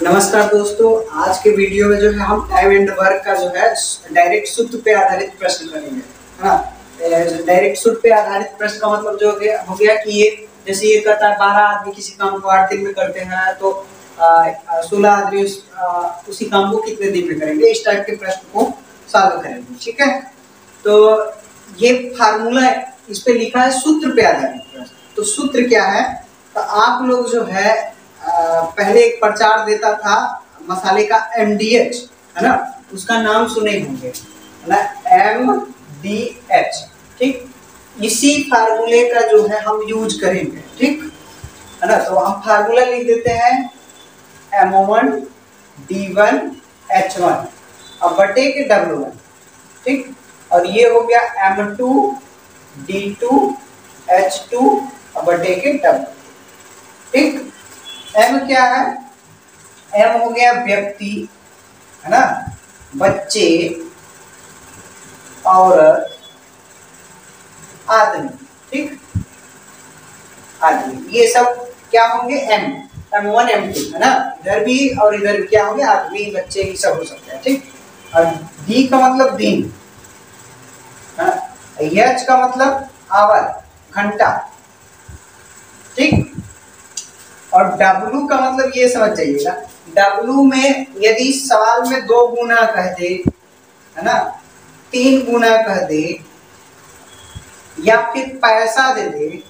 नमस्कार दोस्तों, आज के वीडियो में जो है हम टाइम एंड वर्क का जो है डायरेक्ट सूत्र पे आधारित प्रश्न करेंगे, है ना। डायरेक्ट सूत्र पे आधारित प्रश्न का मतलब जो हो गया कि ये जैसे ये कहता है 12 आदमी किसी काम को 8 दिन में करते हैं तो 16 आदमी उसी काम को कितने दिन में करेंगे, इस टाइप के प्रश्न को सॉल्व करेंगे। ठीक है, तो ये फार्मूला इस पे लिखा है सूत्र पे आधारित प्रश्न। तो सूत्र क्या है, तो आप लोग जो है पहले एक प्रचार देता था मसाले का MDH, है ना, उसका नाम सुने होंगे, है ना, MDH। ठीक, इसी फार्मूले का जो है हम यूज करेंगे, ठीक है ना। तो हम फार्मूला लिख देते हैं M1 D1 H1 अब बटे के W1, ठीक, और ये हो गया M2 D2 H2 अब बटे के W। ठीक, M क्या है, M हो गया व्यक्ति, है ना, बच्चे, औरत, आदमी। ठीक, आदमी, ये सब क्या होंगे M1 M2, है ना। इधर भी और इधर भी क्या होंगे, आदमी, बच्चे, ये सब हो सकते हैं। ठीक, और D का मतलब दिन, H का मतलब आवर, घंटा। ठीक, और W का मतलब ये समझ जाइएगा, W में यदि सवाल में 2 गुना कह दे, है ना, 3 गुना कह दे, या फिर पैसा दे दे,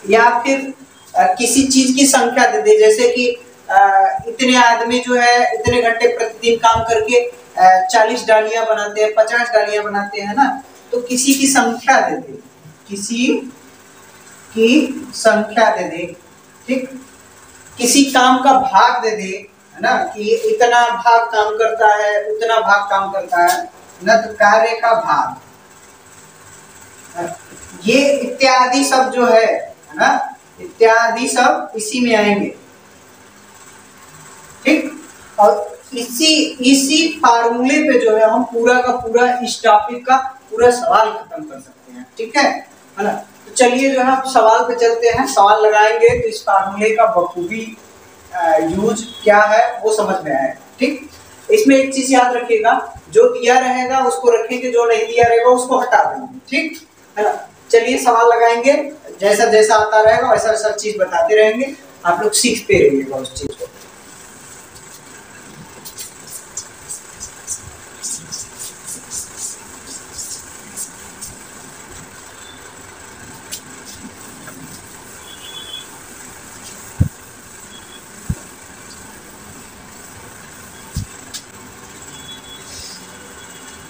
या फिर किसी चीज की संख्या दे दे, जैसे कि इतने आदमी जो है इतने घंटे प्रतिदिन काम करके 40 डालियां बनाते हैं, 50 डालियां बनाते हैं ना, तो किसी की संख्या दे दे, किसी की संख्या दे दे। ठीक, किसी काम का भाग दे दे, है ना, कि इतना भाग काम करता है, उतना भाग काम करता है ना, तो कार्य का भाग, ये इत्यादि सब जो है ना, इत्यादि सब इसी में आएंगे। ठीक, और इसी फार्मूले पे जो है हम पूरा का पूरा इस टॉपिक का पूरा सवाल खत्म कर सकते हैं। ठीक है ना। तो चलिए जो है आप सवाल पे चलते हैं, सवाल लगाएंगे तो इस फार्मूले का बखूबी यूज क्या है वो समझ में आएगा। ठीक, इसमें एक चीज याद रखिएगा, जो दिया रहेगा उसको रखेंगे, जो नहीं दिया रहेगा उसको हटा देंगे। ठीक है ना। चलिए सवाल लगाएंगे, जैसा जैसा आता रहेगा वैसा वैसा चीज बताते रहेंगे, आप लोग सीखते रहिएगा उस चीज को।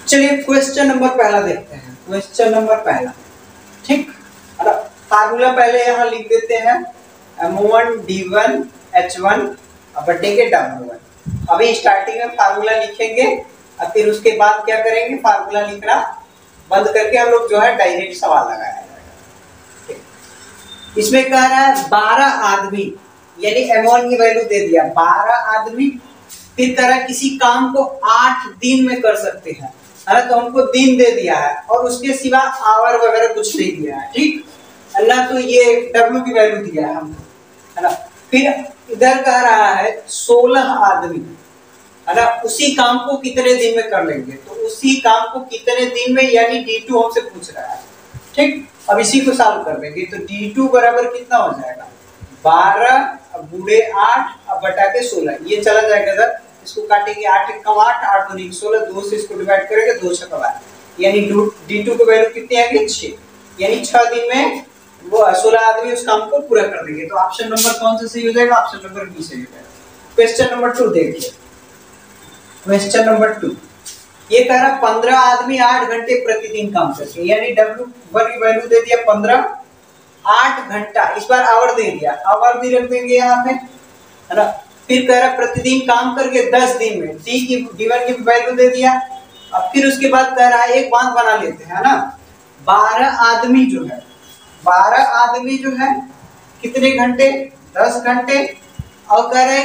चलिए क्वेश्चन नंबर पहला देखते हैं। क्वेश्चन नंबर पहला, ठीक, फार्मूला पहले यहां लिख देते हैं M1 D1 H1 बटे के W1। अभी स्टार्टिंग में फार्मूला लिखेंगे और फिर उसके बाद क्या करेंगे, फार्मूला लिखना बंद करके हम लोग जो है डायरेक्ट सवाल लगाया जाएगा। इसमें कह रहा है 12 आदमी, यानी M1 की वैल्यू दे दिया 12 आदमी, फिर कह रहा है किसी काम को 8 दिन में कर सकते हैं, है ना, तो हमको दिन दे दिया है और उसके सिवा आवर वगैरह कुछ नहीं दिया है। ठीक, अल्लाह, तो ये W की वैल्यू दिया है हमको, है ना। फिर इधर कह रहा है 16 आदमी, है ना, उसी काम को कितने दिन में कर लेंगे, तो उसी काम को कितने दिन में, यानी D2 हमसे पूछ रहा है। ठीक, अब इसी को सॉल्व कर देंगे, तो D2 बराबर कितना हो जाएगा, 12 गुणे 8 अब बटा के 16, ये चला जाएगा इधर, इसको काटेंगे 8 एकम 8, 8 दूनी 16, 2 से इसको डिवाइड करेंगे, 2 छक्का 12, यानी D2 की वैल्यू कितनी आ गई 6, यानी 6 दिन में वो 16 आदमी उस काम को पूरा कर देंगे। तो ऑप्शन नंबर कौन सा सही हो जाएगा, ऑप्शन नंबर बी सही हो जाएगा। क्वेश्चन नंबर 2 देखिए। क्वेश्चन नंबर 2 ये कह रहा 15 आदमी 8 घंटे प्रतिदिन काम करते हैं, यानी W1 की वैल्यू दे दिया 15, 8 घंटा, इस बार आवर दे दिया, आवर भी रख देंगे यहाँ पे, है ना। फिर कह रहा प्रतिदिन काम करके 10 दिन में, D1 की वैल्यू दे दिया। अब फिर उसके बाद कह रहा है एक बात बना लेते हैं, है ना, 12 आदमी जो है, 12 आदमी जो है कितने घंटे, 10 घंटे, और कह रहे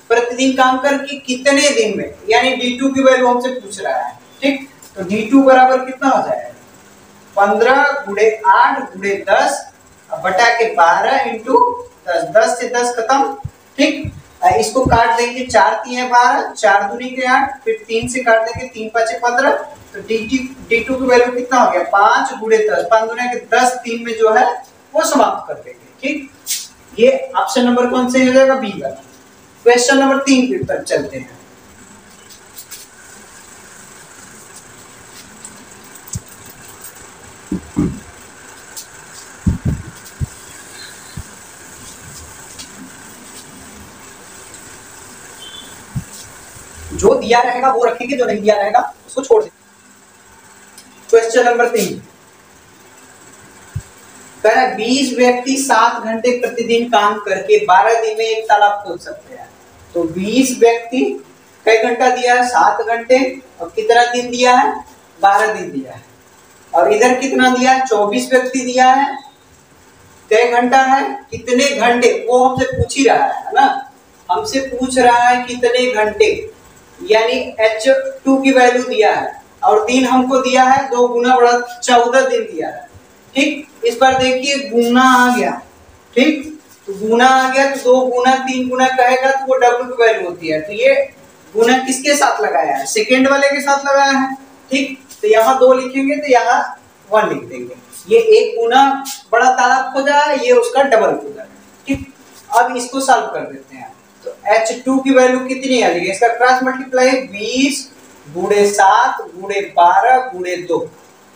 प्रतिदिन काम करके कितने दिन में, यानी D2 की वैल्यू हमसे पूछ रहा है। ठीक, तो D2 बराबर कितना हो जाएगा, 15 गुणे 8 गुणे 10 बटा के 12 इंटू 10, 10 से 10 खत्म। ठीक, इसको काट देंगे, 4 3 है 12, 4 दूनी के 8, फिर 3 से काट देंगे, 3 5 15, तो D2 की वैल्यू कितना हो गया 5 गुणे 10, 5 दूनी के 10, 3 में जो है वो समाप्त कर देंगे। ठीक, ये ऑप्शन नंबर कौन से हो जाएगा, बी वाला। क्वेश्चन नंबर 3 की तरफ चलते हैं। जो दिया रहेगा वो रखेंगे, जो नहीं दिया रहेगा उसको छोड़ देंगे। क्वेश्चन नंबर 3 कह रहा है 20 व्यक्ति 7 घंटे प्रतिदिन काम करके 12 दिन में एक तालाब खोद सकते हैं। तो 20 व्यक्ति कई घंटा दिया है, 7 घंटे, और कितना दिन दिया है, 12 दिन दिया है। और इधर कितना दिया है, 24 व्यक्ति दिया है, कई घंटा है, कितने घंटे, वो हमसे पूछ ही रहा है ना, हमसे पूछ रहा है कितने घंटे, यानी H2 की वैल्यू दिया है और दिन हमको दिया है 2 गुना बड़ा 14 दिन दिया है। ठीक, इस बार देखिए गुना आ गया। ठीक, तो गुना आ गया तो 2 गुना 3 गुना कहेगा तो वो W की वैल्यू होती है। तो ये गुना किसके साथ लगाया है, सेकेंड वाले के साथ लगाया है। ठीक, तो यहाँ 2 लिखेंगे तो यहाँ 1 लिख देंगे। ये 1 गुना बड़ा तालाब खोदा है, ये उसका डबल खोदा है। ठीक, अब इसको सॉल्व कर देते हैं। तो H2 की वैल्यू कितनी आ जाएगी, इसका क्रॉस मल्टीप्लाई 20 गुणे 7 गुणे 12 गुणे 2,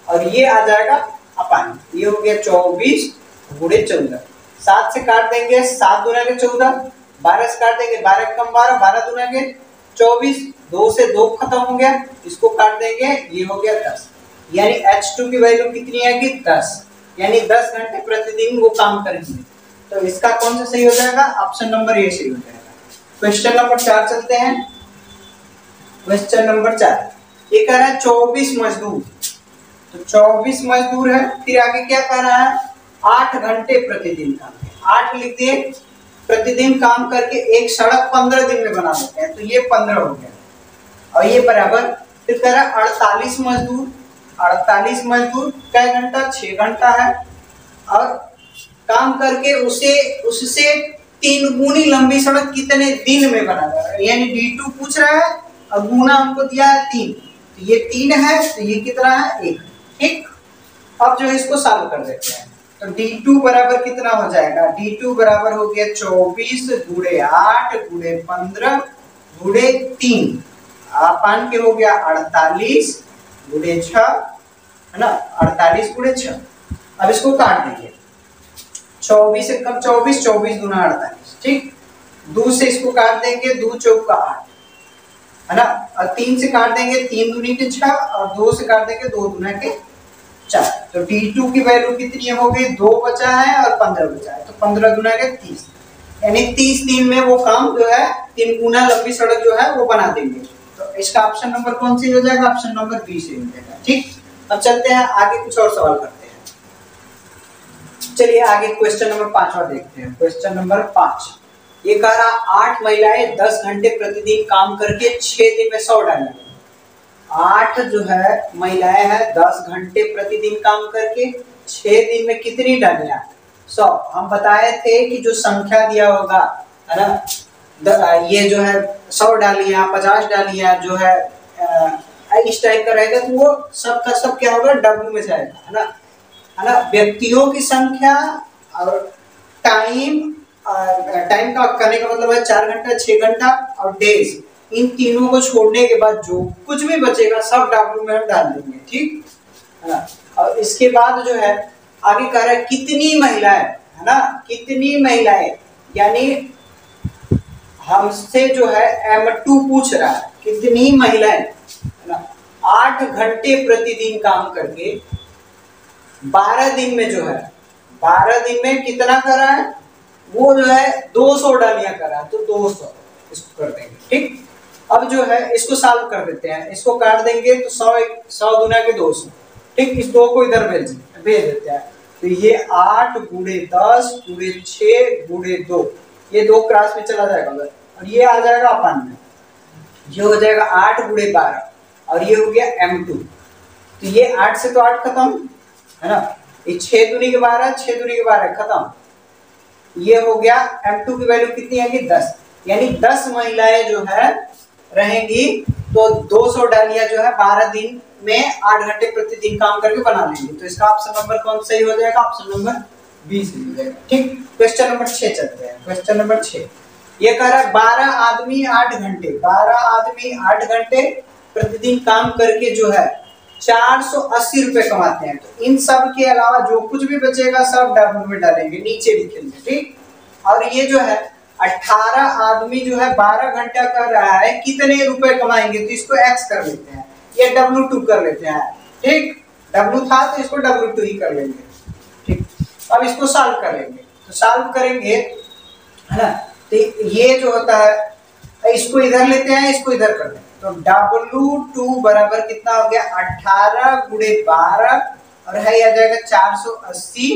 और ये आ जाएगा अपन, ये हो गया 24 गुणे 14। 7 से काट देंगे, 7 दूना के 14, 12 से काट देंगे, 12 कम 12, 12 दूना के 24, 2 से 2 खत्म हो गया, इसको काट देंगे, ये हो गया 10। यानी H2 की वैल्यू कितनी आएगी, 10, यानी 10 घंटे प्रतिदिन वो काम करेंगे। तो इसका कौन सा सही हो जाएगा, ऑप्शन नंबर ए सही हो जाएगा। क्वेश्चन नंबर 4 चलते हैं। क्वेश्चन नंबर 4 ये कह रहा है 24 मजदूर, तो 24 मजदूर है, फिर आगे क्या कह रहा है, 8 घंटे प्रतिदिन काम, 8 लिख दिए, प्रतिदिन काम करके एक सड़क 15 दिन में बना देते हैं, तो ये 15 हो गया, और ये बराबर, फिर कह रहा है 48 मजदूर, 48 मजदूर कै घंटा, 6 घंटा है, और काम करके उससे 3 गुनी लंबी सड़क कितने दिन में बना रहा है, यानी D2 पूछ रहा है और गुना हमको दिया है 3, तो ये 3 है, तो ये कितना है 1। ठीक, अब जो है इसको सॉल्व कर देते हैं। तो D2 बराबर कितना हो जाएगा, D2 बराबर हो गया 24 गुणे 8 गुणे 15 गुणे 3, अपन के हो गया 48 गुणे 6, है ना, 48 गुणे 6। अब इसको काट देंगे, 24 से कम 24, 24 दूना 48। ठीक, 2 से इसको काट देंगे, 2 चौका 8, है ना, और 3 से काट देंगे, 3 दूनी के 6, और 2 से काट देंगे, 2 दूना के 4। तो D2 की वैल्यू कितनी हो गई, 2 बचा है और 15 बचा है, तो 15 दूना के 30, यानी 30 दिन में वो काम जो है 3 गुना लंबी सड़क जो है वो बना देंगे। तो इसका ऑप्शन नंबर कौन सी हो जाएगा, ऑप्शन नंबर बी से हो जाएगा। ठीक, अब चलते हैं आगे, कुछ और सवाल करते हैं। चलिए आगे क्वेश्चन नंबर 5 देखते हैं। क्वेश्चन नंबर 5 ये कह रहा 8 महिलाएं 10 घंटे प्रतिदिन काम करके 6 दिन में 100 डालेंगी। 8 जो है महिलाएं हैं 10 घंटे प्रतिदिन काम करके 6 दिन में कितनी डालियां, 100। हम बताए थे कि जो संख्या दिया होगा, है ना, ये जो है 100 डालियां, 50 डालियां जो है इस टाइप का रहेगा, तो वो सब का सब क्या होगा, W में जाएगा, है ना, व्यक्तियों की संख्या और टाइम का करने का मतलब है 4 घंटा, 6 घंटा और डेज, इन तीनों को छोड़ने के बाद जो कुछ भी बचेगा सब W में हम डाल देंगे। ठीक, है ना, और इसके बाद जो है आगे कह रहा है कितनी महिलाएं, है ना, कितनी महिलाएं, यानी हमसे जो है M2 पूछ रहा है कितनी महिलाएं, है ना, 8 घंटे प्रतिदिन काम करके 12 दिन में जो है 12 दिन में कितना करा है, वो जो है 200 डालियां करा है, तो 200 इसको कर देंगे। ठीक, अब जो है इसको सॉल्व कर देते हैं, इसको काट देंगे तो 100 दूना के 200। ठीक, इस 2 को इधर भेज देते हैं, तो ये 8 गुणे 10 गुणे 6 गुणे 2, ये 2 क्रॉस में चला जाएगा उधर, और ये आ जाएगा अपन में, ये हो जाएगा 8 गुणे 12, और ये हो गया M2। तो ये 8 से तो 8 खत्म, है ना, ये 6 दूनी के 12, 6 दूनी के 12 खत्म, ये हो गया। M2 की वैल्यू कितनी आएगी, 10। यानी 10 महिलाएं जो है रहेंगी तो 200 डालियां जो है 12 दिन में 8 घंटे प्रतिदिन काम करके बना लेंगे। तो इसका ऑप्शन नंबर कौन सही हो जाएगा? ऑप्शन नंबर बी सही हो जाएगा। ठीक, क्वेश्चन नंबर 6 चलते हैं। क्वेश्चन नंबर 6 ये कह रहा है 12 आदमी 8 घंटे 12 आदमी 8 घंटे प्रतिदिन काम करके जो है 480 रुपए कमाते हैं। तो इन सब के अलावा जो कुछ भी बचेगा सब डब्ल्यू में डालेंगे, नीचे लिखेंगे। ठीक, और ये जो है 18 आदमी जो है 12 घंटा कर रहा है, कितने रुपए कमाएंगे? तो इसको एक्स कर लेते हैं, ये W2 कर लेते हैं। ठीक, W था तो इसको W2 ही कर लेंगे। ठीक, अब इसको सॉल्व कर लेंगे। तो सॉल्व करेंगे है ना, तो ये जो होता है इसको इधर लेते हैं, इसको इधर कर देंगे। तो W2 बराबर कितना हो गया? 18 गुणे 12 और है आ जाएगा 480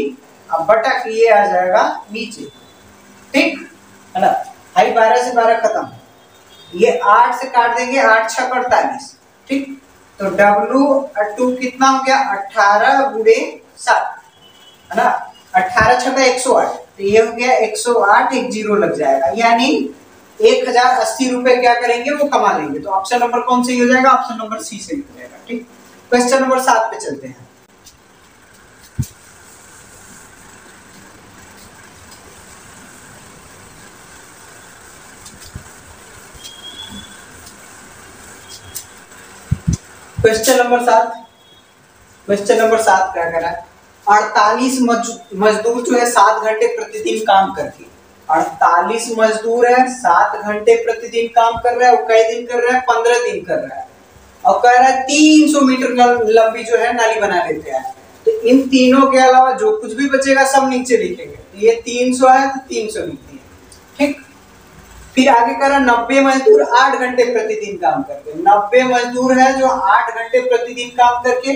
अब बटा ये आ जाएगा नीचे। ठीक है ना, हाई 12 से 12 खत्म, ये 8 से काट देंगे, 8 6 48। ठीक, तो W2 कितना हो गया? 18 गुणे 7 है ना, 18 6 108, तो ये हो गया 108, एक जीरो लग जाएगा, यानी 1080 रुपए क्या करेंगे? वो कमा लेंगे। तो ऑप्शन नंबर कौन सही हो जाएगा? ऑप्शन नंबर सी सही हो जाएगा। ठीक, क्वेश्चन नंबर 7 पे चलते हैं। क्वेश्चन नंबर 7, क्वेश्चन नंबर 7 क्या कर रहा है? 48 मजदूर जो है 7 घंटे प्रतिदिन काम करके, 48 मजदूर है 7 घंटे प्रतिदिन काम कर रहा है। वो कई दिन कर रहा है? 15 दिन कर रहा है। और कह रहा है 300 मीटर लंबी जो है नाली बना लेते हैं। तो इन तीनों के अलावा जो कुछ भी बचेगा सब नीचे लिखेंगे। तो ये 300 है तो 300 लिख दिए। ठीक, फिर आगे कह रहा 90 मजदूर 8 घंटे प्रतिदिन काम करके, 90 मजदूर है जो 8 घंटे प्रतिदिन काम करके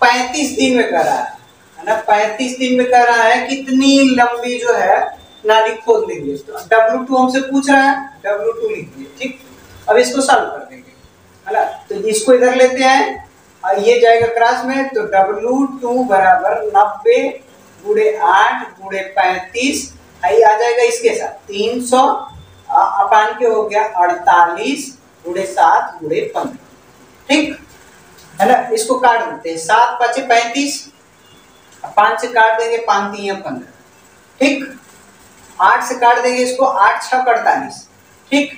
35 दिन में कर रहा है ना, 35 दिन में कर रहा है, कितनी लंबी जो है नाली खोद लेंगे? तो W2 हमसे पूछ रहा है, W2 लिख दिए। ठीक, अब इसको सॉल्व कर देंगे है ना, तो इसको इधर लेते हैं और ये जाएगा क्रॉस में। तो W2 बराबर 90 गुणे 8 गुणे 35 आई आ जाएगा इसके साथ 300 अपान के हो गया 48 गुणे 7 गुणे 15। ठीक है ना, इसको काट देते हैं, 7 5 35, 5 से काट देंगे, 5 3 15। ठीक, 8 से काट देंगे इसको, 8 6 48। ठीक,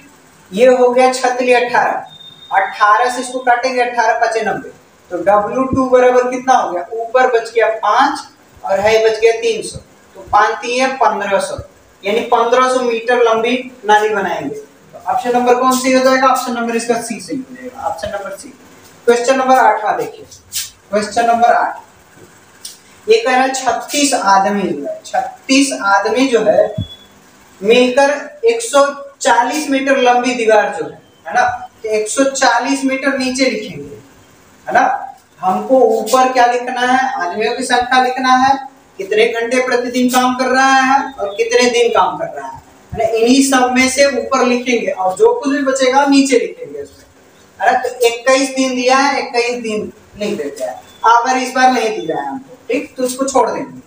ये हो गया 6 18, 18 से इसको काटेंगे, 18 5 90। तो W2 बराबर कितना हो गया? ऊपर बच गया 5 और है बच गया 300, तो 5 3 1500, यानी 1500 मीटर लंबी नाली बनाएंगे। तो ऑप्शन नंबर कौन सही हो जाएगा? ऑप्शन नंबर इसका सी सही हो जाएगा, option number C. Question number 8 देखिए, क्वेश्चन नंबर 8 ये कह रहा है 36 आदमी जो है 36 आदमी जो है मिलकर 140 मीटर लंबी दीवार जो है ना, 140 मीटर नीचे लिखेंगे है ना। हमको ऊपर क्या लिखना है? आदमियों की संख्या लिखना है, कितने घंटे प्रतिदिन काम कर रहा है और कितने दिन काम कर रहा है ना, इन्हीं सब में से ऊपर लिखेंगे और जो कुछ भी बचेगा नीचे लिखेंगे उसमें। अरे तो 21 दिन दिया है, 21 दिन लिख देते हैं। अगर इस बार नहीं दिया है हमको, ठीक, तो उसको छोड़ देंगे।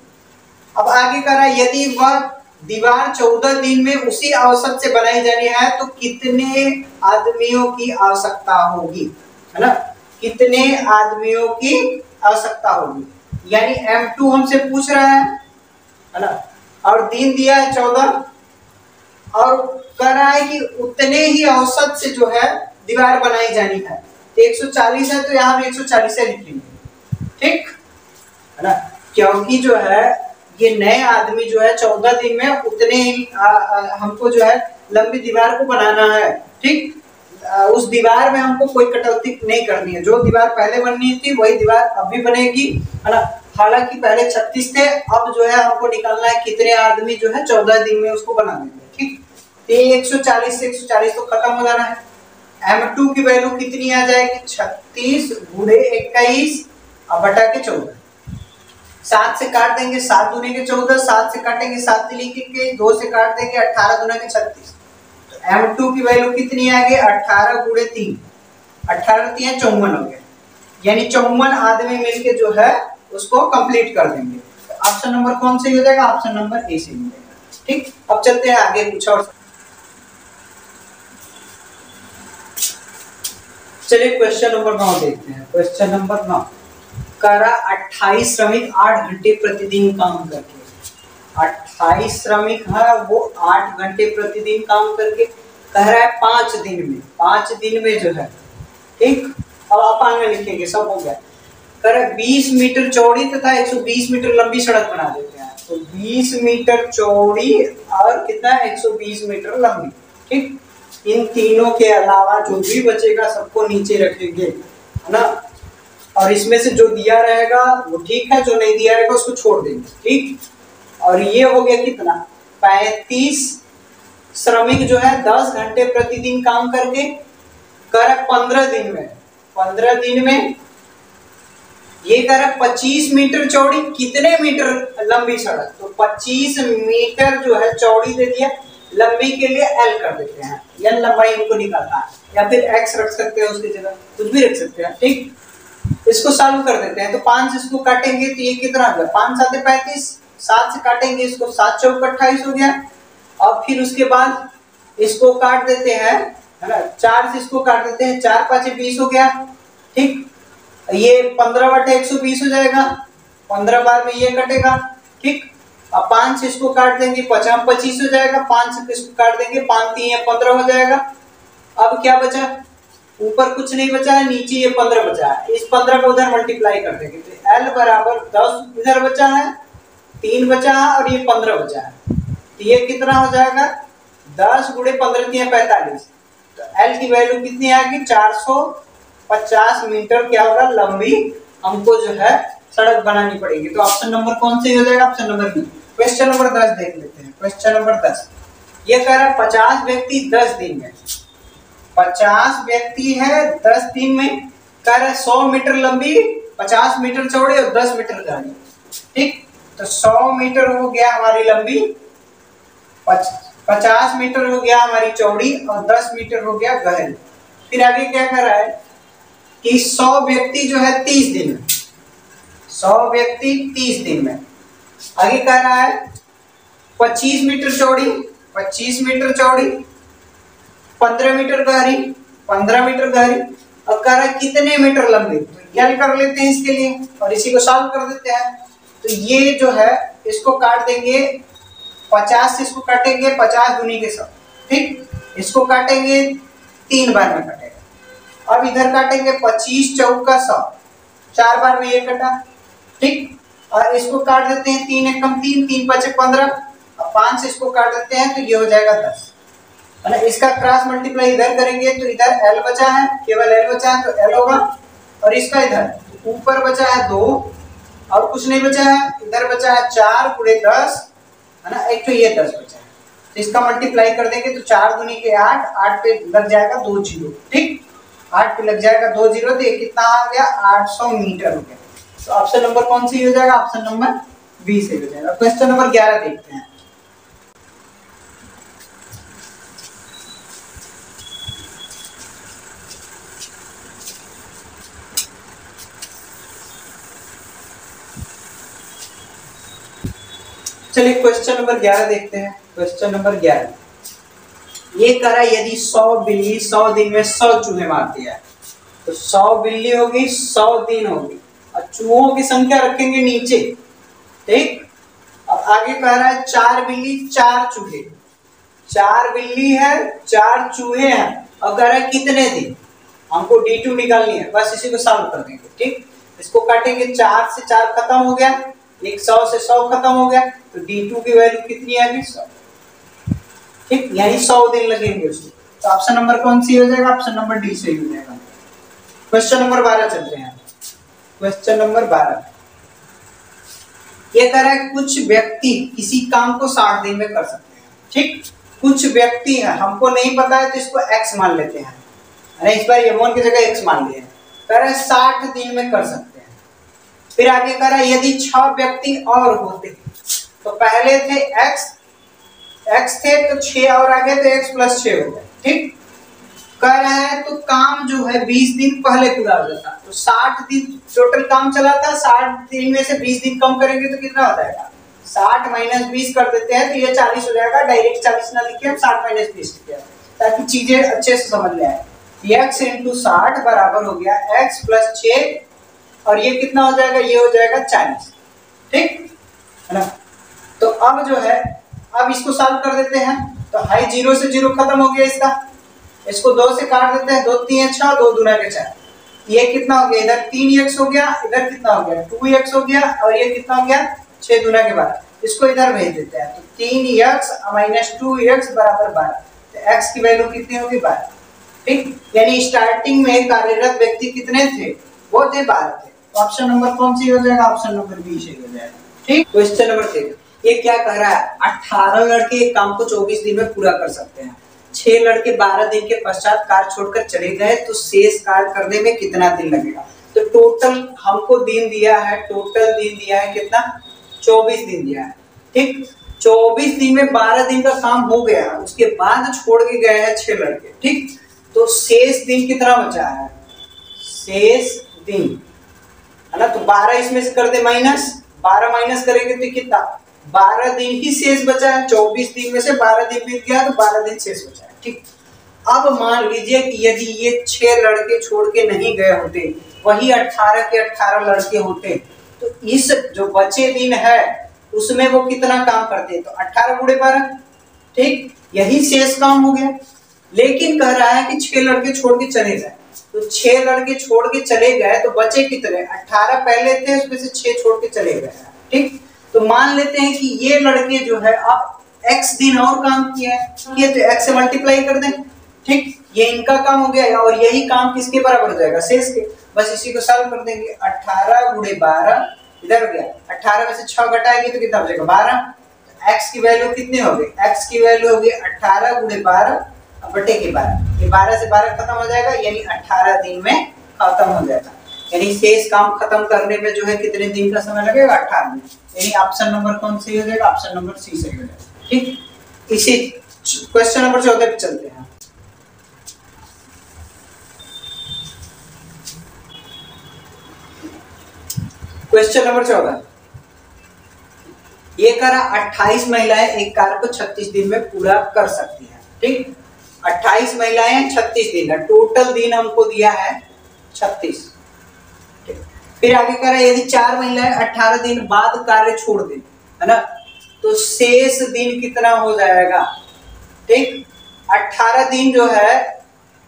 अब आगे कह रहा है यदि वह दीवार 14 दिन में उसी औसत से बनाई जानी है तो कितने आदमियों की आवश्यकता होगी, है ना, कितने आदमियों की आवश्यकता होगी। यानी M2 हमसे पूछ रहा है ना, और दिन दिया है 14 और कह रहा है कि उतने ही औसत से जो है दीवार बनाई जानी है। 140 है तो यहाँ भी 140 है लिखेंगे। ठीक है ना, क्योंकि जो है ये नए आदमी जो है 14 दिन में उतने ही हमको जो है लंबी दीवार को बनाना है। ठीक, उस दीवार में हमको कोई कटौती नहीं करनी है, जो दीवार पहले बननी थी वही दीवार अब भी बनेगी, है ना। हालांकि पहले 36 थे, अब जो है हमको निकालना है कितने आदमी जो है 14 दिन में उसको बना देंगे। ठीक, तो 140 से 140 तो खत्म हो जाना है। M2 की वैल्यू कितनी आ जाएगी? 36 गुणे 21 और बटा के 14। 7 से काट देंगे, 7 दूनी के 14, 7 से काटेंगे 7 लिखेंगे, 2 से काट देंगे 18 दूना के 36। तो M2 की वैल्यू कितनी आ गई? 18 गुणे 3, 18 3 54 हो गया, यानी 54 आदमी मिलके जो है उसको कंप्लीट कर देंगे। तो ऑप्शन नंबर कौन सही हो जाएगा? ऑप्शन नंबर ए सही हो जाएगा। ठीक, अब चलते हैं आगे कुछ और। चलिए क्वेश्चन नंबर 9 देखते हैं। क्वेश्चन नंबर 9 करा 28 श्रमिक 8 घंटे प्रतिदिन काम करके, 28 श्रमिक है वो 8 घंटे प्रतिदिन काम करके कह रहा है 5 दिन में, 5 दिन में जो है, ठीक। अब आप आगे लिखेंगे, सब हो गया। कह रहा है 20 मीटर चौड़ी तथा 120 मीटर लंबी सड़क बना देते हैं। तो 20 मीटर चौड़ी और कितना है 120 मीटर लंबी, ठीक। इन तीनों के अलावा जो भी बचेगा सबको नीचे रखेंगे, है ना। और इसमें से जो दिया रहेगा वो ठीक है, जो नहीं दिया रहेगा उसको छोड़ देंगे, ठीक। और ये हो गया कितना 35 श्रमिक जो है 10 घंटे प्रतिदिन काम करके कर 15 दिन में, 15 दिन में ये कर 25 मीटर चौड़ी, कितने मीटर लंबी सड़क, तो 25 मीटर जो है चौड़ी दे दिया, लंबी के लिए एल कर देते हैं, एल लंबाई इनको निकालना है, या फिर एक्स रख सकते हैं उसकी जगह, कुछ भी रख सकते हैं, ठीक। इसको सॉल्व कर देते हैं। तो 5 इसको काटेंगे तो ये कितना हो गया 5 7 35, 7 से काटेंगे इसको 7 चौक 28 हो गया। और फिर उसके बाद इसको काट देते हैं, है ना, 4 से इसको काट देते हैं, 4 5 20 हो गया, ठीक। ये 15 बटे 120 हो जाएगा, 15 बार में ये कटेगा, ठीक। अब 5 से इसको काट देंगे 50 25 हो जाएगा, 5 से इसको काट देंगे 5 3 15 हो जाएगा। अब क्या बचा, ऊपर कुछ नहीं बचा है, नीचे ये 15 बचा है, इस 15 को उधर मल्टीप्लाई कर देंगे तो L बराबर 10 इधर बचा है, 3 बचा है और ये 15 बचा है, तो ये कितना हो जाएगा 10 गुणे 15 3 45। तो L की वैल्यू कितनी आएगी 450 मीटर क्या होगा लंबी हमको जो है सड़क बनानी पड़ेगी। तो ऑप्शन नंबर कौन सी हो जाएगा, option number B. Question number 10 देख लेते हैं। क्वेश्चन नंबर 10 ये कह रहा है 50 व्यक्ति 10 दिन में, 50 व्यक्ति है 10 दिन में, कह रहा है 100 मीटर लंबी 50 मीटर चौड़ी और 10 मीटर गहरी, ठीक। तो 100 मीटर हो गया हमारी लंबी, 50 मीटर हो गया हमारी चौड़ी और 10 मीटर हो गया गहरी। फिर आगे क्या कर रहा है कि 100 व्यक्ति जो है 30 दिन में, 100 व्यक्ति 30 दिन में। आगे कह रहा है 25 मीटर चौड़ी, 25 मीटर चौड़ी, 15 मीटर गहरी, 15 मीटर गहरी। अब कह रहा है कितने मीटर लंबी, तो एल कर लेते हैं इसके लिए और इसी को सॉल्व कर देते हैं। तो ये जो है इसको काट देंगे, 50 से इसको काटेंगे 50 दूनी के 100, ठीक। इसको काटेंगे 3 बार में कटेगा। अब इधर काटेंगे 25 चौका 100, 4 बार में ये कटा, ठीक। और इसको काट देते हैं 3 एकम 3, 3 5 15, अब 5 से इसको काट देते हैं तो ये हो जाएगा 10, है ना। इसका क्रॉस मल्टीप्लाई इधर करेंगे तो इधर L बचा है, केवल L बचा है तो L होगा, और इसका इधर ऊपर बचा है 2 और कुछ नहीं बचा है, इधर बचा है 4 गुणे 10, है ना, एक तो ये 10 बचा है, तो इसका मल्टीप्लाई कर देंगे तो 4 दूनी के 8, 8 पे लग जाएगा 2 जीरो, ठीक। 8 पे लग जाएगा 2 जीरो, तो ये कितना आ गया 800 मीटर हो गया। तो ऑप्शन नंबर कौन सी हो जाएगा, ऑप्शन नंबर बी से हो जाएगा। क्वेश्चन नंबर 11 देखते हैं। चलिए क्वेश्चन नंबर 11 देखते हैं। क्वेश्चन नंबर 11 ये कह रहा है यदि 100 बिल्ली 100 दिन में 100 चूहे मारती है, तो 100 बिल्ली होगी 100 दिन होगी और चूहों की संख्या रखेंगे नीचे, ठीक। अब आगे कह रहा है 4 बिल्ली 4 चूहे, 4 बिल्ली है 4 चूहे हैं और कह रहा है कितने दिन, हमको D2 निकालनी है, बस इसी को सॉल्व कर देंगे, ठीक। इसको काटेंगे 4 से 4 खत्म हो गया, 100 से 100 खत्म हो गया, तो D2 की वैल्यू कितनी आएगी 100, ठीक। यानी 100 दिन लगेंगे उसको। तो ऑप्शन नंबर कौन सी हो जाएगा, ऑप्शन नंबर डी सही हो जाएगा। क्वेश्चन नंबर 12 चलते हैं। क्वेश्चन नंबर 12 ये कह रहा है कुछ व्यक्ति किसी काम को 60 दिन में कर सकते हैं, ठीक। कुछ व्यक्ति है, हमको नहीं पता है तो इसको x मान लेते हैं, अरे इस बार यमोन की जगह x मान लिया, कह रहा है 60 दिन में कर सकते हैं। फिर आगे कह रहा है यदि 6 व्यक्ति और होते, तो पहले थे x थे तो 6 और आगे तो x + 6 हो गया, ठीक। कह रहा है तो काम जो है 20 दिन पहले पूरा हो जाता, तो 60 दिन टोटल काम चला था, 60 दिन में से 20 दिन कम करेंगे तो कितना हो जाएगा 60 - 20 कर देते हैं तो ये 40 हो जाएगा। डायरेक्ट 40 ना लिखे हम 60 - 20 लिखे ताकि चीजें अच्छे से समझ में आए। x इंटू 60 बराबर हो गया x प्लस 6 और ये कितना हो जाएगा, ये हो जाएगा 40। ठीक है ना। तो अब जो है, अब इसको सॉल्व कर देते हैं। तो हाई 0 से 0 खत्म हो गया इसका, इसको 2 से काट देते हैं, 2 3 6 2 दूना के 4। ये कितना हो गया, इधर 3x हो गया, इधर कितना हो गया 2x हो गया, और ये कितना हो गया 6 दूना के 12। इसको इधर भेज देते हैं। तो 3x माइनस 2x बराबर 12। तो x की वैल्यू कितनी होगी 12। ठीक, यानी स्टार्टिंग में कार्यरत व्यक्ति कितने थे, वो थे 12 थे। तो ऑप्शन नंबर कौन सी हो जाएगा, ऑप्शन नंबर बी सही हो जाएगा। ठीक, क्वेश्चन नंबर 3 ये क्या कह रहा है, 18 लड़के एक काम को 24 दिन में पूरा कर सकते हैं। 6 लड़के 12 दिन के पश्चात कार्य छोड़कर चले गए, तो शेष कार्य करने में कितना दिन लगेगा। तो टोटल हमको दिन दिया है, टोटल दिन दिया है कितना, 24 दिन दिया है। ठीक, 24 दिन में 12 दिन का काम हो गया, उसके बाद छोड़ के गए हैं 6 लड़के। ठीक, तो शेष दिन कितना बचा है, शेष दिन है ना। तो 12 इसमें से कर दे माइनस, 12 माइनस करेंगे तो कितना, 12 दिन ही शेष बचा है। 24 दिन में से 12 दिन बीत गया तो 12 दिन शेष बचा है। ठीक, अब मान लीजिए कि यदि ये 6 लड़के छोड़ के नहीं गए होते, वही 18 के 18 लड़के होते, तो इस जो बचे दिन है उसमें वो कितना काम करते, तो 18 गुणे 12। ठीक, यही शेष काम हो गया। लेकिन कह रहा है कि 6 लड़के छोड़ के चले गए, तो 6 लड़के छोड़ के चले गए तो बचे कितने, 18 पहले थे, उसमें से 6 छोड़ के चले गए। ठीक, तो मान लेते हैं कि ये लड़के जो है अब x दिन और काम किया है, ये तो x से मल्टीप्लाई कर दें। ठीक, ये इनका काम हो गया और यही काम किसके बराबर हो जाएगा, शेष के। बस इसी को सॉल्व कर देंगे। 18 गुणे 12 इधर हो गया, 18 में से 6 घटाएंगे तो कितना बचेगा 12। x की वैल्यू कितनी होगी, x की वैल्यू होगी 18 गुणे 12 बटे के 12। ये 12 से 12 खत्म हो जाएगा, यानी 18 दिन में खत्म हो जाएगा। यानी शेष काम खत्म करने में जो है कितने दिन का समय लगेगा, 18 दिन। यानी ऑप्शन नंबर कौन सही हो जाएगा, ऑप्शन नंबर सी सही हो जाएगा। ठीक, इसी क्वेश्चन नंबर 14 पे चलते हैं। क्वेश्चन नंबर 14 ये करा 28 महिलाएं एक कार्य को 36 दिन में पूरा कर सकती हैं। ठीक, 28 महिलाएं 36 दिन है, टोटल दिन हमको दिया है 36। फिर आगे कह रहा है यदि 4 महिलाएं 18 दिन बाद कार्य छोड़ दें, है ना, तो शेष दिन कितना हो जाएगा। ठीक, 18 दिन जो है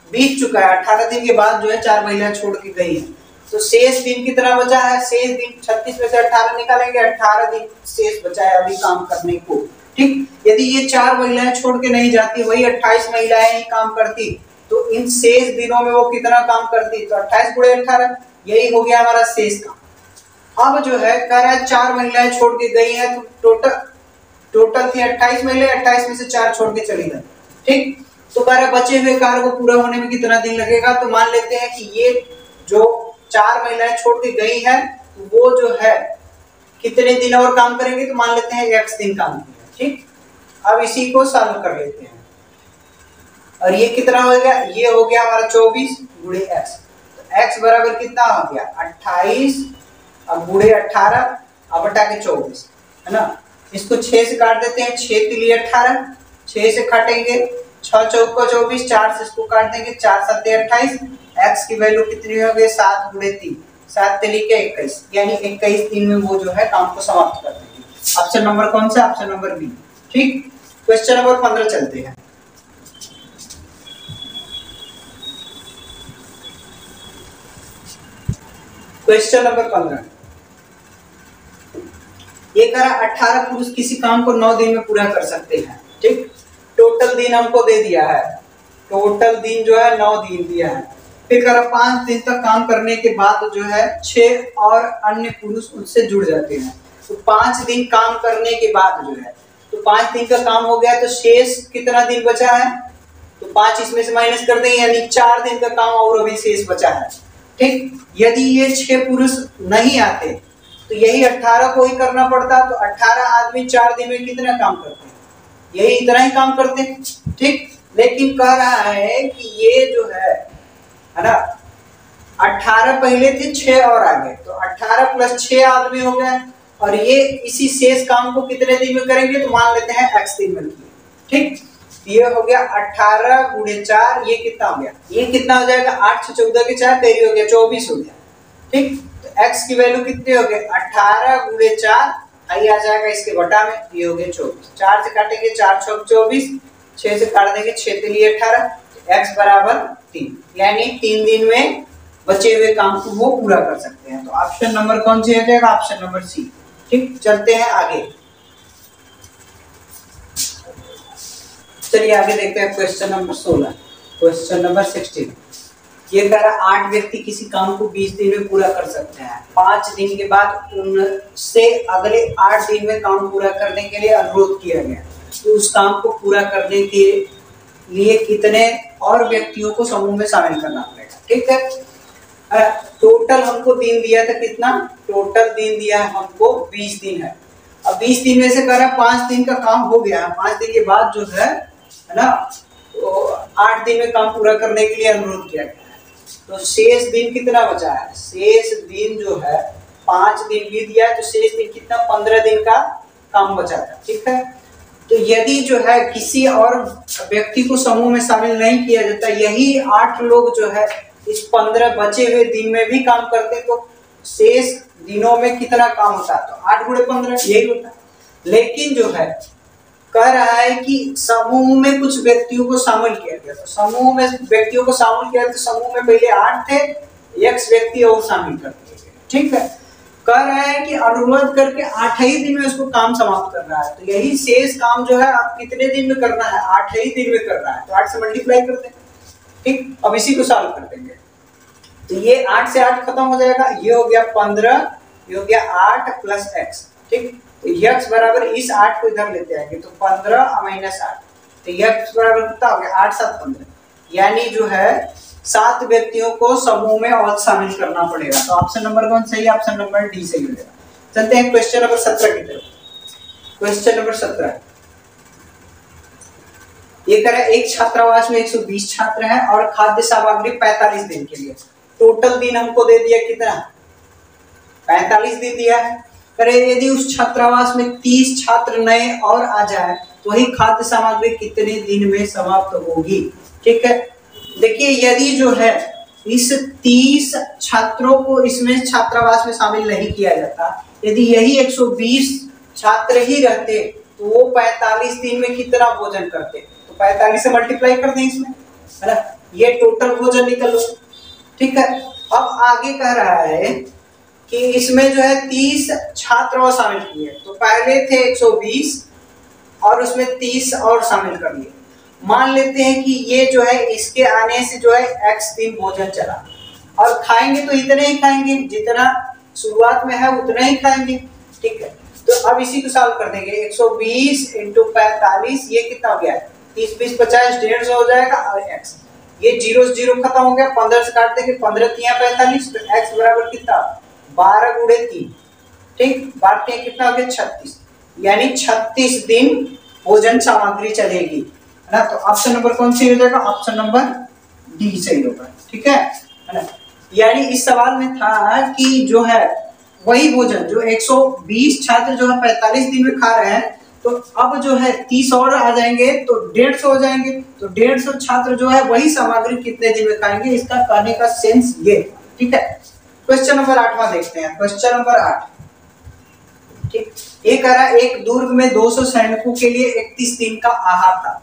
बीत चुका है, 18 दिन के बाद जो है 4 महिलाएं छोड़ के गई हैं, तो शेष दिन कितना बचा है, शेष दिन 36 में से 18 निकालेंगे, 18 दिन शेष बचा है अभी काम करने को। ठीक, यदि ये 4 महिलाएं छोड़ के नहीं जाती, वही 28 महिलाएं ही काम करती, तो इन शेष दिनों में वो कितना काम करती, तो 28 गुणे 18, यही हो गया हमारा शेष काम। अब जो है कह रहा है 4 महिलाएं छोड़ के गई हैं, तो टोटल थी 28 महिलाएं, 28 में से 4 छोड़ के चली गई। ठीक, तो कह रहा बचे हुए कार्य को पूरा होने में कितना दिन लगेगा। तो मान लेते हैं कि ये जो 4 महिलाएं छोड़ के गई है, तो वो जो है कितने दिन और काम करेंगे, तो मान लेते हैं x दिन काम किया। ठीक, अब इसी को सॉल्व कर लेते हैं। और ये कितना हो गया, ये हो गया हमारा 24 गुणे x। तो x बराबर कितना हो गया 28 अब गुणे 18 अब बटा के 24, है ना। इसको 6 से काट देते हैं, 6 तिली 18, 6 से काटेंगे 6 चौक को 24, 4 से इसको काट देंगे, 4 7 28। x की वैल्यू कितनी हो गई 7 गुणे 3, 7 तिली के 21, यानी 21 दिन में वो जो है काम को समाप्त कर देंगे। ऑप्शन नंबर कौन सा, ऑप्शन नंबर बी। ठीक, क्वेश्चन नंबर 15 चलते हैं। क्वेश्चन नंबर 15 ये करा 18 पुरुष किसी काम को 9 दिन में पूरा कर सकते हैं। ठीक, टोटल दिन हमको दे दिया है, टोटल दिन जो है 9 दिन दिया है। फिर करा 5 दिन तक काम करने के बाद जो है 6 और अन्य पुरुष उनसे जुड़ जाते हैं। तो 5 दिन काम करने के बाद जो है, तो 5 दिन का काम हो गया, तो शेष कितना दिन बचा है, तो 5 इसमें से माइनस कर देंगे, यानी 4 दिन का काम और अभी शेष बचा है। ठीक, यदि ये 6 पुरुष नहीं आते तो यही 18 को ही करना पड़ता, तो 18 आदमी 4 दिन में कितना काम करते हैं, यही इतना ही काम करते हैं। ठीक, लेकिन कह रहा है कि ये जो है ना 18 पहले थे, 6 और आगे, तो 18 प्लस 6 आदमी हो गए, और ये इसी शेष काम को कितने दिन में करेंगे, तो मान लेते हैं x दिन में किए। ठीक, तो ये हो गया 18 गुणे 4, ये कितना हो गया, ये कितना हो जाएगा 8 से 14 के 4 तेरी हो गया 24 हो गया। ठीक, तो x की वैल्यू कितनी हो गई 18 गुणे 4, आई आ जाएगा इसके बटा में, ये हो गया 24। 4 से काटेंगे 4 छक 24, 6 से काट देंगे 6 के लिए 18, x बराबर 3, यानी 3 दिन में बचे हुए काम को वो पूरा कर सकते हैं। तो ऑप्शन नंबर कौन सी हो जाएगा, ऑप्शन नंबर सी। ठीक, चलते हैं आगे। चलिए आगे देखते हैं क्वेश्चन नंबर 16। क्वेश्चन नंबर 16 ये कह रहा 8 व्यक्ति किसी काम को 20 दिन में पूरा कर सकते हैं। 5 दिन के बाद उनसे अगले 8 दिन में काम पूरा करने के लिए अनुरोध किया गया, तो उस काम को पूरा करने के लिए कितने और व्यक्तियों को समूह में शामिल करना पड़ेगा। ठीक है, टोटल हमको दिन दिया था कितना, टोटल दिन दिया है हमको 20 दिन है। अब 20 दिन में से कह रहा 5 दिन का काम हो गया, 5 दिन के बाद जो है ना, तो 8 दिन में काम पूरा करने के लिए अनुरोध किया गया है। तो शेष दिन कितना बचा है, शेष दिन जो है 5 दिन भी दिया है, तो शेष दिन कितना 15 दिन का काम बचा था। ठीक है, तो यदि जो है किसी और व्यक्ति को समूह में शामिल नहीं किया जाता, यही 8 लोग जो है इस 15 बचे हुए दिन में भी काम करते, तो शेष दिनों में कितना काम होता, तो 8 गुणे 15 यही होता। लेकिन जो है कह रहा है कि समूह में कुछ व्यक्तियों को शामिल किया गया, तो समूह में व्यक्तियों को शामिल किया, तो समूह में पहले 8 थे, x व्यक्ति और शामिल कर दिए गए। ठीक है, कह रहा है कि अनुरोध करके 8 ही दिन में उसको काम समाप्त कर रहा है, तो यही शेष काम जो है आप कितने दिन में करना है, 8 ही दिन में कर रहा है, तो 8 से मल्टीप्लाई करते हैं। ठीक, अब इसी को सॉल्व कर देंगे, तो ये 8 से 8 खत्म हो जाएगा, ये हो गया 15, ये हो गया 8 प्लस x। ठीक, तो x बराबर इस 8 को इधर लेते आएंगे, तो 15 माइनस 8, तो x बराबर कितना हो गया 8 7 15, यानी जो है 7 व्यक्तियों को समूह में और शामिल करना पड़ेगा। तो ऑप्शन नंबर कौन सही है, ऑप्शन नंबर डी सही हो जाएगा। चलते हैं क्वेश्चन नंबर 17 की तरफ। क्वेश्चन नंबर 17 ये कह रहा है एक छात्रावास में 120 छात्र हैं और खाद्य सामग्री 45 दिन के लिए, टोटल दिन हमको दे दिया कितना 45 दिन दिया है। करे यदि उस छात्रावास में 30 छात्र नए और आ जाए तो वही खाद्य सामग्री कितने दिन में समाप्त होगी। ठीक है, देखिए यदि जो है इस 30 छात्रों को इसमें छात्रावास में शामिल नहीं किया जाता, यदि यही 120 छात्र ही रहते तो वो 45 दिन में कितना भोजन करते, तो 45 से मल्टीप्लाई कर दें इसमें, है ना, ये टोटल भोजन निकल लो। ठीक है, अब आगे कह रहा है कि इसमें जो है 30 छात्र और शामिल किए, तो पहले थे 120 और उसमें 30 और शामिल कर लिए। मान लेते हैं कि ये जो है इसके आने से जो है x दिन भोजन चला, और खाएंगे तो इतने ही खाएंगे जितना शुरुआत में है उतना ही खाएंगे। ठीक है, तो अब इसी को सॉल्व कर देंगे, 120 इंटू 45, ये कितना हो गया 30 20 50 150 हो जाएगा, और x ये 0 से 0 खत्म हो गया, 15 से काट देंगे 15 3 45, तो x बराबर कितना 12 गुणे 3। ठीक, बाकी कितना हो गया 36, यानी 36 दिन भोजन सामग्री चलेगी, है ना। तो ऑप्शन नंबर कौन सी हो जाएगा, ऑप्शन नंबर डी सही होगा। ठीक है ना, यानी इस सवाल में था कि जो है वही भोजन जो 120 छात्र जो है 45 दिन में खा रहे हैं, तो अब जो है 30 और आ जाएंगे तो 150 हो जाएंगे, तो 150 छात्र जो है वही सामग्री कितने दिन में खाएंगे, इसका कहने का सेंस ये। ठीक है, क्वेश्चन नंबर 8वां देखते हैं। क्वेश्चन नंबर 8, ठीक, ये कह रहा है एक दुर्ग में 200 सैनिकों के लिए 31 दिन का आहार था,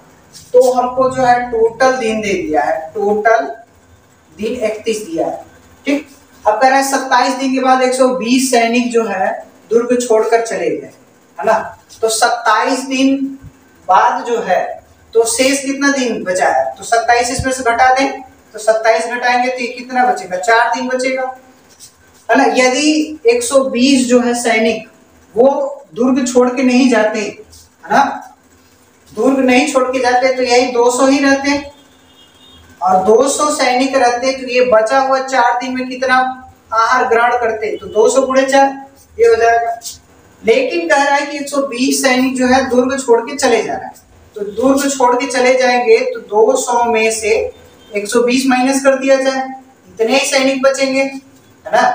तो हमको जो है टोटल दिन दे दिया है, टोटल दिन 31 दिया है। ठीक, अब कह रहा है 27 दिन के बाद 120 सैनिक जो है दुर्ग छोड़कर चले गए, है ना, तो 27 दिन बाद जो है तो शेष कितना दिन बचा है, तो 27 इसमें से घटा दें, तो 27 घटाएंगे तो ये कितना बचेगा 4 दिन बचेगा, है ना। यदि 120 जो है सैनिक वो दुर्ग छोड़ के नहीं जाते, है ना, दुर्ग नहीं छोड़ के जाते तो यही 200 ही रहते, और 200 सैनिक रहते तो ये बचा हुआ 4 दिन में कितना आहार ग्रहण करते, तो 200 गुणे 4 ये हो जाएगा। लेकिन कह रहा है कि 120 सैनिक जो है दुर्ग छोड़ के चले जा रहा है, तो दुर्ग छोड़ के चले जाएंगे तो 200 में से 120 माइनस कर दिया जाए, इतने ही सैनिक बचेंगे, है ना,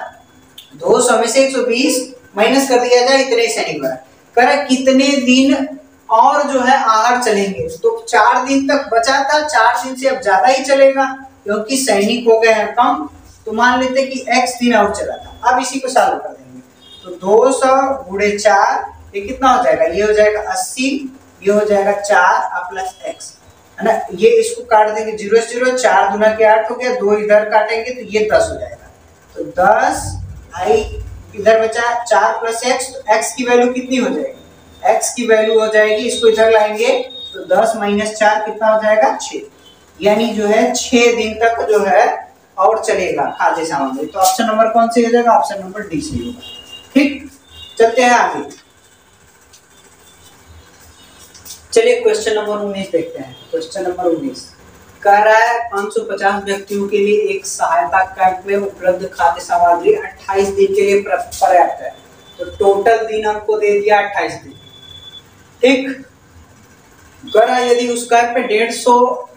200 में से 120 माइनस कर दिया जाए, इतने ही सैनिक बचे। कह रहा है कितने दिन और जो है आहार चलेंगे। तो 4 दिन तक बचा था, 4 दिन से अब ज्यादा ही चलेगा क्योंकि सैनिक हो गए हैं कम। तो मान लेते कि x दिन और चला था। अब इसी को सॉल्व कर देंगे तो 200 गुणे 4 ये कितना हो जाएगा, ये हो जाएगा 80, ये हो जाएगा 4 प्लस x है ना। ये इसको काट देंगे 0 से 0, 4 दूना के 8 हो गया, 2 इधर काटेंगे तो ये 10 हो जाएगा। तो 10 आई इधर बचा 4 प्लस x, तो x की वैल्यू कितनी हो जाएगी, x की वैल्यू हो जाएगी, इसको इधर लाएंगे तो 10 माइनस 4 कितना हो जाएगा 6, यानी जो है 6 दिन तक जो है और चलेगा खाद्य सामग्री। तो ऑप्शन नंबर कौन सी हो जाएगा, ऑप्शन नंबर डी सही होगा। ठीक, चलते हैं आगे। चलिए क्वेश्चन नंबर 19 देखते हैं। क्वेश्चन नंबर 19 कह रहा है 550 व्यक्तियों के लिए एक सहायता कैंप में उपलब्ध खाद्य सामग्री 28 दिन के लिए पर्याप्त है। तो टोटल दिन हमको दे दिया 28 दिन। ठीक, कह रहा है यदि उस कैंप पे 150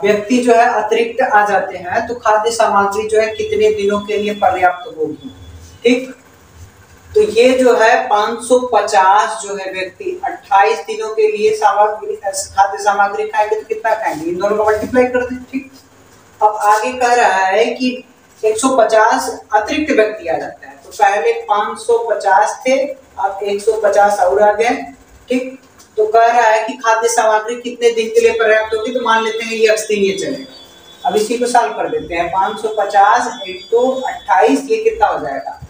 व्यक्ति जो है अतिरिक्त आ जाते हैं तो खाद्य सामग्री जो है कितने दिनों के लिए पर्याप्त होगी। ठीक, तो ये जो है 550 जो है व्यक्ति 28 दिनों के लिए सामग्री खाद्य सामग्री खाएंगे तो कितना खाएंगे, इन दोनों का मल्टीप्लाई कर दें। ठीक, अब आगे कह रहा है कि 150 अतिरिक्त व्यक्ति आ जाता है। तो पहले 550 थे, अब 150 और आ गए। ठीक, तो कह रहा है कि खाद्य सामग्री कितने दिन के लिए पर्याप्त होगी। तो मान लेते हैं ये 80 दिन ये चलेगा। अब इसी को सॉल्व कर देते हैं। 550 इंटू 28 ये कितना हो जाएगा,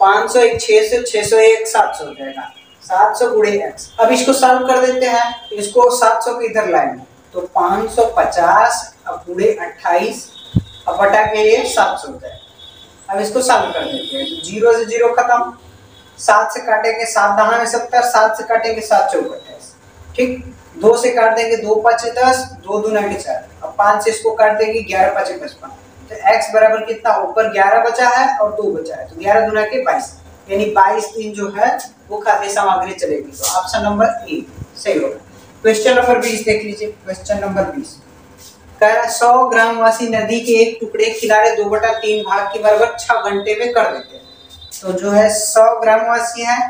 500 एक 600, 600 एक 700 हो जाएगा, 700 गुणे x। अब इसको सॉल्व कर देते हैं, इसको 700 को इधर लाएंगे तो 550 अब गुणे 28 अब बटा के ये 700 हो जाएगा। अब इसको सॉल्व कर देते हैं तो 0 से 0 खत्म, 7 से काटेंगे 7 दहा में 70, 7 से काटेंगे 7 चौक 28। ठीक, 2 से काट देंगे 2 5 10, 2 दूना के 4। अब 5 से इसको काट देंगे 11 5 55। तो x बराबर कितना, ऊपर 11 बचा है और 2 बचा है, तो 11 दूना के 22, यानी 22 दिन जो है वो खाद्य सामग्री चलेगी। तो ऑप्शन नंबर ए सही होगा। क्वेश्चन नंबर 20 देख लीजिए। क्वेश्चन नंबर 20 कह रहा है 100 ग्रामवासी नदी के एक टुकड़े किनारे 2/3 भाग के बराबर 6 घंटे में कर देते हैं। तो जो है 100 ग्रामवासी है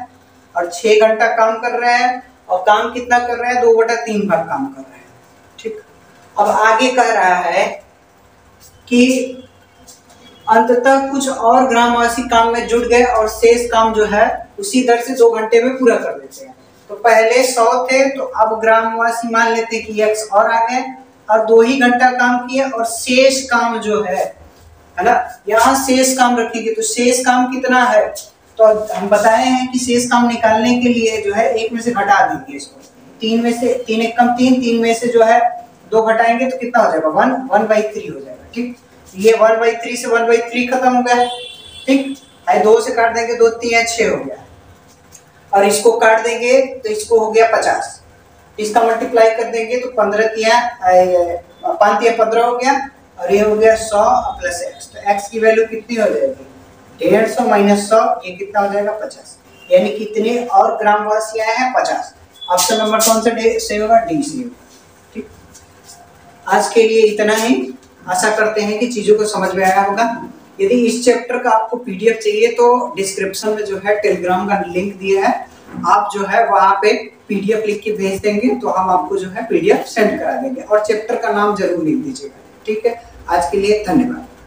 और 6 घंटा काम कर रहे हैं, और काम कितना कर रहे हैं, 2/3 भाग काम कर रहे हैं। ठीक, अब आगे कह रहा है कि अंततः कुछ और ग्रामवासी काम में जुट गए और शेष काम जो है उसी दर से 2 घंटे में पूरा कर देते हैं। तो पहले 100 थे, तो अब ग्रामवासी मान लेते हैं कि x और आ गए और 2 ही घंटा काम किए, और शेष काम जो है ना, यहाँ शेष काम रखेंगे। तो शेष काम कितना है, तो हम बताए हैं कि शेष काम निकालने के लिए जो है 1 में से घटा देंगे इसको, 3 में से 3 एक कम 3, 3 में से जो है 2 घटाएंगे तो कितना हो जाएगा 1/3 हो जाएगा। ठीक, ये 1/3 से 1/3 खत्म हो गया। ठीक, 2 से काट देंगे 2 3 6 हो गया, और इसको काट देंगे तो इसको हो गया 50। इसका मल्टीप्लाई कर देंगे तो 15 5 15 हो गया, और ये हो गया 100 प्लस x। तो x की वैल्यू कितनी हो जाएगी, 150 माइनस 100 ये कितना हो जाएगा 50, यानी कितने और ग्रामवासी आए हैं 50। ऑप्शन नंबर कौन सा सही होगा, डी सही होगा। ठीक, आज के लिए इतना ही। आशा करते हैं कि चीजों को समझ में आया होगा। यदि इस चैप्टर का आपको पीडीएफ चाहिए तो डिस्क्रिप्शन में जो है टेलीग्राम का लिंक दिया है, आप जो है वहां पे पीडीएफ लिख के भेज देंगे तो हम आपको जो है पीडीएफ सेंड करा देंगे, और चैप्टर का नाम जरूर लिख दीजिएगा। ठीक है, आज के लिए धन्यवाद।